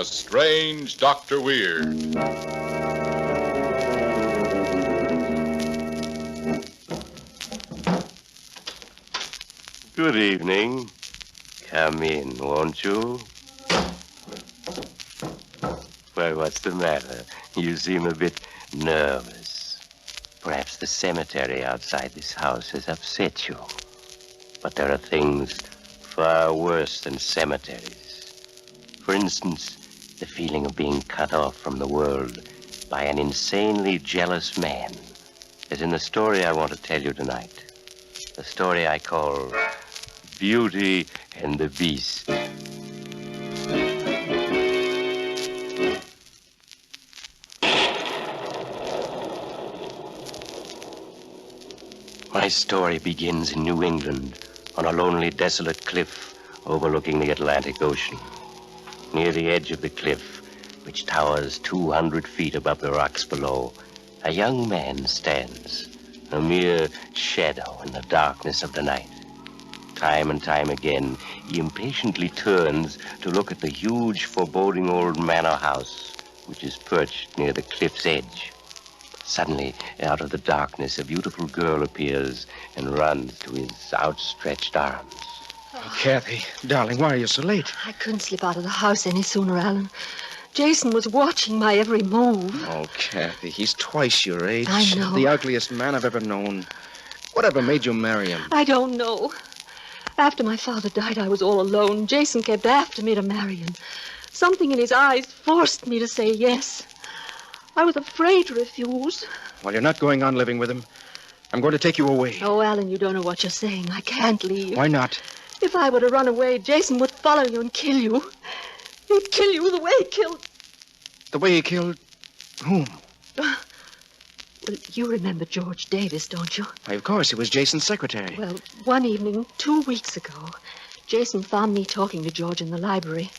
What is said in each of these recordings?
The Strange Dr. Weird. Good evening. Come in, won't you? Why, what's the matter? You seem a bit nervous. Perhaps the cemetery outside this house has upset you. But there are things far worse than cemeteries. For instance, the feeling of being cut off from the world by an insanely jealous man, as in the story I want to tell you tonight. The story I call Beauty and the Beast. My story begins in New England, on a lonely, desolate cliff overlooking the Atlantic Ocean. Near the edge of the cliff, which towers 200 feet above the rocks below, a young man stands, a mere shadow in the darkness of the night. Time and time again, he impatiently turns to look at the huge, foreboding old manor house, which is perched near the cliff's edge. Suddenly, out of the darkness, a beautiful girl appears and runs to his outstretched arms. Oh, Kathy, darling, why are you so late? I couldn't slip out of the house any sooner, Alan. Jason was watching my every move. Oh, Kathy, he's twice your age. I know. The ugliest man I've ever known. Whatever made you marry him? I don't know. After my father died, I was all alone. Jason kept after me to marry him. Something in his eyes forced me to say yes. I was afraid to refuse. Well, you're not going on living with him. I'm going to take you away. Oh, Alan, you don't know what you're saying. I can't leave. Why not? If I were to run away, Jason would follow you and kill you. He'd kill you the way he killed... The way he killed whom? Well, you remember George Davis, don't you? Why, of course, he was Jason's secretary. Well, one evening, 2 weeks ago, Jason found me talking to George in the library,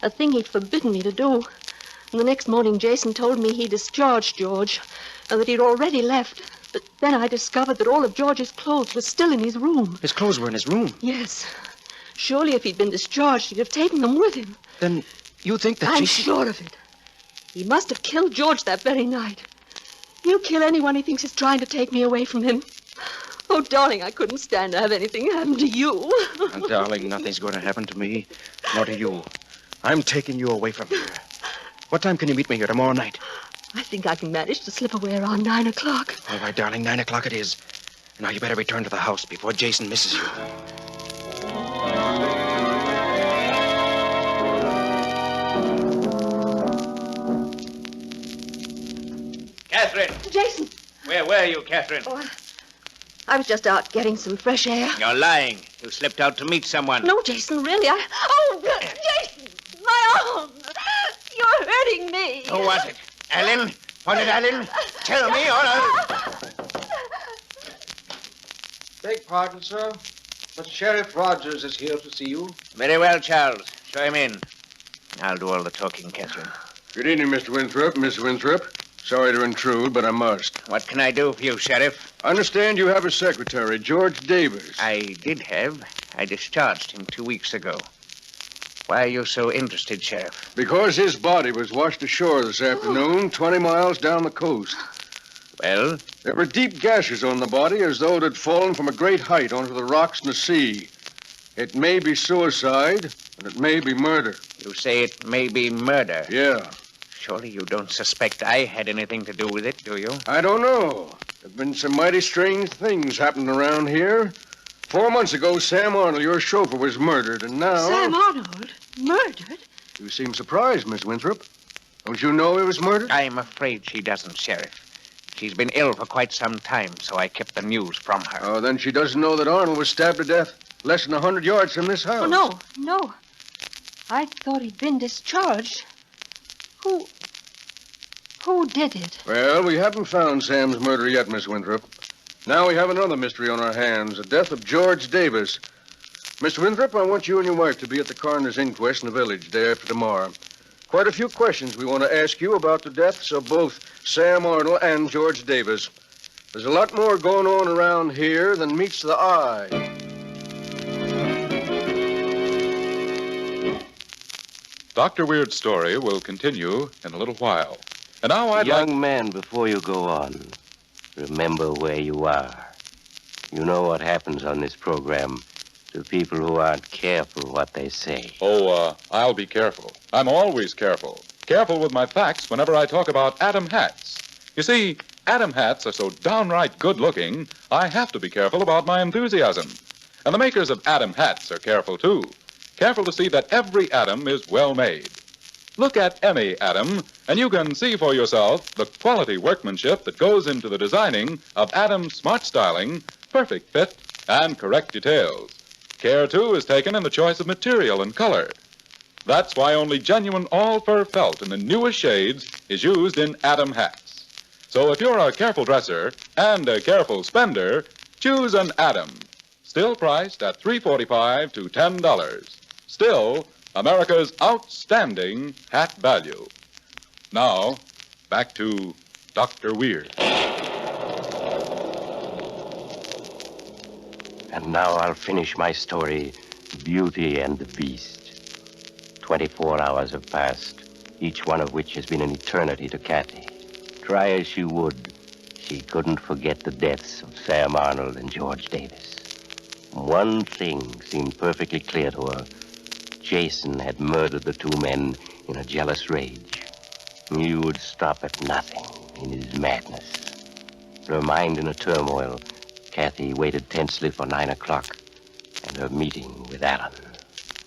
a thing he'd forbidden me to do. And the next morning, Jason told me he discharged George and that he'd already left. But then I discovered that all of George's clothes were still in his room. His clothes were in his room? Yes. Surely if he'd been discharged, he'd have taken them with him. Then you think that I'm Jason... sure of it. He must have killed George that very night. He'll kill anyone he thinks is trying to take me away from him. Oh, darling, I couldn't stand to have anything happen to you. Oh, darling, nothing's going to happen to me, nor to you. I'm taking you away from here. What time can you meet me here tomorrow night? I think I can manage to slip away around 9 o'clock. All right, darling, 9 o'clock it is. Now, you better return to the house before Jason misses you. Catherine! Jason! Where were you, Catherine? Oh, I was just out getting some fresh air. You're lying. You slipped out to meet someone. No, Jason, really. Oh, Jason! My arm! You're hurting me. Who was it? Ellen? Was it Ellen? Tell me, or I'll... Beg pardon, sir, but Sheriff Rogers is here to see you. Very well, Charles. Show him in. I'll do all the talking, Catherine. Good evening, Mr. Winthrop, Miss Winthrop. Sorry to intrude, but I must. What can I do for you, Sheriff? I understand you have a secretary, George Davis. I did have. I discharged him 2 weeks ago. Why are you so interested, Sheriff? Because his body was washed ashore this afternoon, 20 miles down the coast. Well? There were deep gashes on the body as though it had fallen from a great height onto the rocks in the sea. It may be suicide, and it may be murder. You say it may be murder? Yeah. Surely you don't suspect I had anything to do with it, do you? I don't know. There have been some mighty strange things happening around here. 4 months ago, Sam Arnold, your chauffeur, was murdered, and now... Sam Arnold? Murdered? You seem surprised, Miss Winthrop. Don't you know he was murdered? I'm afraid she doesn't, Sheriff. She's been ill for quite some time, so I kept the news from her. Oh, then she doesn't know that Arnold was stabbed to death less than 100 yards from this house. Oh, no. I thought he'd been discharged. Who did it? Well, we haven't found Sam's murderer yet, Miss Winthrop. Now we have another mystery on our hands, the death of George Davis. Mr. Winthrop, I want you and your wife to be at the coroner's inquest in the village day after tomorrow. Quite a few questions we want to ask you about the deaths of both Sam Arnold and George Davis. There's a lot more going on around here than meets the eye. Dr. Weird's story will continue in a little while. And now I'd like... Young man, before you go on, remember where you are. You know what happens on this program to people who aren't careful what they say. I'll be careful. I'm always careful. Careful with my facts whenever I talk about Adam hats. You see, Adam hats are so downright good-looking, I have to be careful about my enthusiasm. And the makers of Adam hats are careful, too. Careful to see that every Adam is well made. Look at any Adam, and you can see for yourself the quality workmanship that goes into the designing of Adam's smart styling, perfect fit, and correct details. Care, too, is taken in the choice of material and color. That's why only genuine all-fur felt in the newest shades is used in Adam hats. So if you're a careful dresser and a careful spender, choose an Adam. Still priced at $3.45 to $10. Still, America's outstanding hat value. Now, back to Dr. Weir. And now I'll finish my story, Beauty and the Beast. 24 hours have passed, each one of which has been an eternity to Kathy. Try as she would, she couldn't forget the deaths of Sam Arnold and George Davis. One thing seemed perfectly clear to her. Jason had murdered the two men in a jealous rage. He would stop at nothing in his madness. Her mind in a turmoil, Kathy waited tensely for 9 o'clock and her meeting with Alan.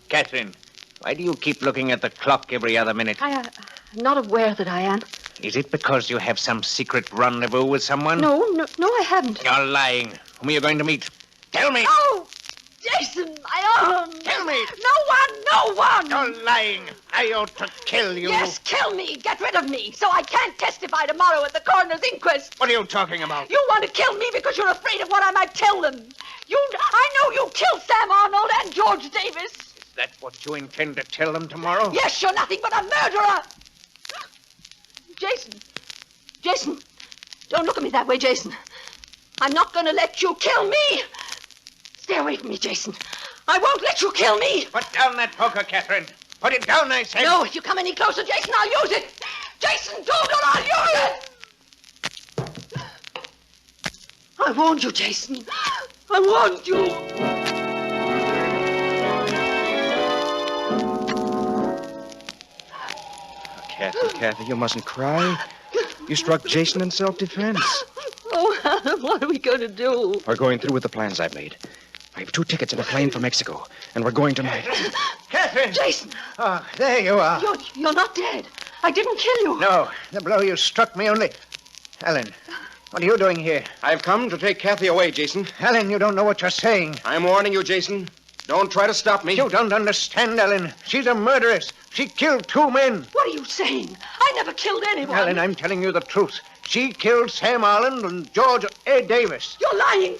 Catherine, why do you keep looking at the clock every other minute? I'm not aware that I am. Is it because you have some secret rendezvous with someone? No, I haven't. You're lying. Whom are you going to meet? Tell me. Oh, Jason, Tell me. No one. You're lying. I ought to kill you. Yes, kill me. Get rid of me, so I can't testify tomorrow at the coroner's inquest. What are you talking about? You want to kill me because you're afraid of what I might tell them. I know you killed Sam Arnold and George Davis. Is that what you intend to tell them tomorrow? Yes, you're nothing but a murderer. Jason, don't look at me that way, Jason. I'm not going to let you kill me. Stay away from me, Jason. I won't let you kill me. Put down that poker, Catherine. Put it down, I said. No, if you come any closer, Jason, I'll use it. Jason, don't, or I'll use it. I warned you, Jason. I warned you. Kathy, you mustn't cry. You struck Jason in self-defense. Oh, Alan, what are we going to do? We're going through with the plans I've made. I have 2 tickets and a plane for Mexico, and we're going tonight. Catherine! Jason! Oh, there you are. You're not dead. I didn't kill you. No, the blow you struck me only... Alan, what are you doing here? I've come to take Kathy away, Jason. Alan, you don't know what you're saying. I'm warning you, Jason. Don't try to stop me. You don't understand, Alan. She's a murderess. She killed 2 men. What are you saying? I never killed anyone. Alan, I'm telling you the truth. She killed Sam Arnold and George A. Davis. You're lying.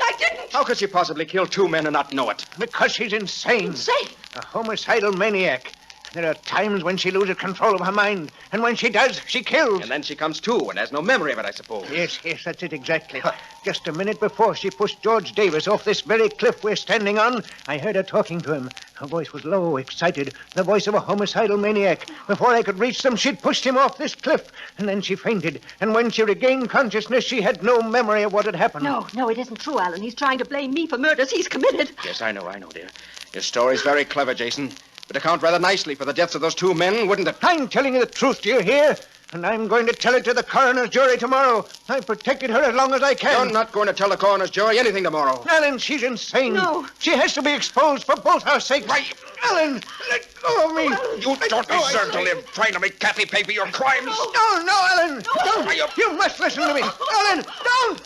I didn't. How could she possibly kill 2 men and not know it? Because she's insane. Insane? A homicidal maniac. There are times when she loses control of her mind. And when she does, she kills. And then she comes to and has no memory of it, I suppose. Yes, that's it exactly. Just a minute before she pushed George Davis off this very cliff we're standing on, I heard her talking to him. Her voice was low, excited, the voice of a homicidal maniac. Before I could reach them, she'd pushed him off this cliff, and then she fainted. And when she regained consciousness, she had no memory of what had happened. No, it isn't true, Alan. He's trying to blame me for murders he's committed. Yes, I know, dear. Your story's very clever, Jason. Would account rather nicely for the deaths of those 2 men, wouldn't it? I'm telling you the truth, do you hear? And I'm going to tell it to the coroner's jury tomorrow. I've protected her as long as I can. You're not going to tell the coroner's jury anything tomorrow. Alan, she's insane. No. She has to be exposed for both our sakes. Right. Alan, let go of me. You don't deserve to live trying to make Kathy pay for your crimes. No, Alan. Don't. You must listen to me. Alan, don't.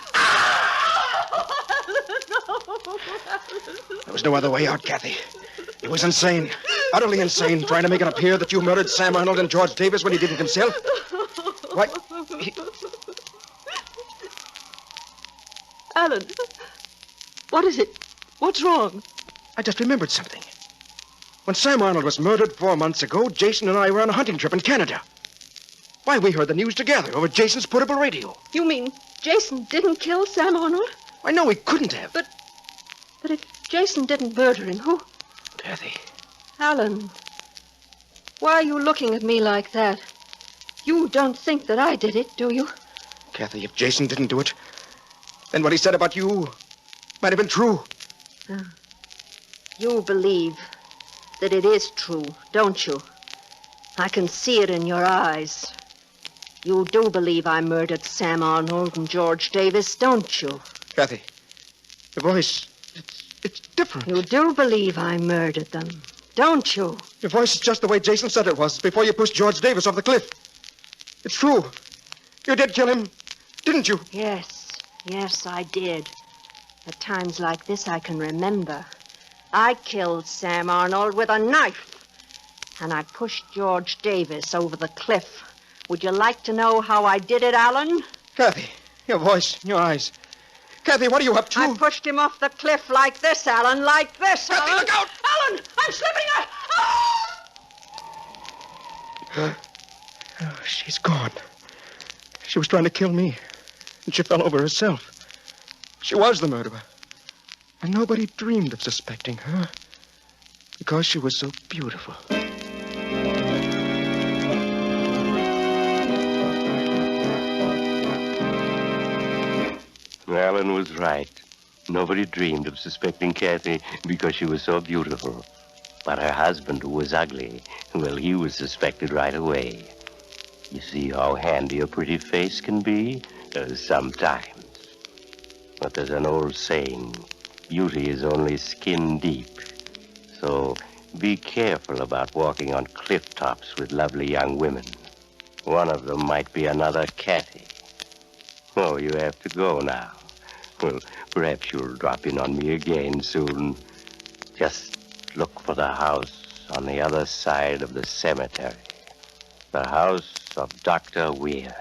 There was no other way out, Kathy. He was insane. Utterly insane, trying to make it appear that you murdered Sam Arnold and George Davis when he didn't himself. Why, Alan, what is it? What's wrong? I just remembered something. When Sam Arnold was murdered 4 months ago, Jason and I were on a hunting trip in Canada. Why, we heard the news together over Jason's portable radio. You mean Jason didn't kill Sam Arnold? I know he couldn't have. But if Jason didn't murder him, who? Kathy. Alan, Why are you looking at me like that? You don't think that I did it, do you? Kathy, if Jason didn't do it, then what he said about you might have been true. You believe that it is true, don't you? I can see it in your eyes. You do believe I murdered Sam Arnold and George Davis, don't you? Kathy, the voice, it's different. You do believe I murdered them, don't you? Your voice is just the way Jason said it was before you pushed George Davis off the cliff. It's true. You did kill him, didn't you? Yes, I did. At times like this, I can remember. I killed Sam Arnold with a knife, and I pushed George Davis over the cliff. Would you like to know how I did it, Alan? Kathy, your voice, your eyes. Kathy, what are you up to? I pushed him off the cliff like this, Alan, like this. Kathy, Alan. look out! Alan, I'm slipping out! Oh, she's gone. She was trying to kill me, and she fell over herself. She was the murderer. And nobody dreamed of suspecting her because she was so beautiful. Alan was right. Nobody dreamed of suspecting Kathy because she was so beautiful. But her husband, who was ugly, well, he was suspected right away. You see how handy a pretty face can be? Sometimes. But there's an old saying, beauty is only skin deep. So be careful about walking on cliff tops with lovely young women. One of them might be another Kathy. Oh, you have to go now. Well, perhaps you'll drop in on me again soon. Just look for the house on the other side of the cemetery. The house of Dr. Weird.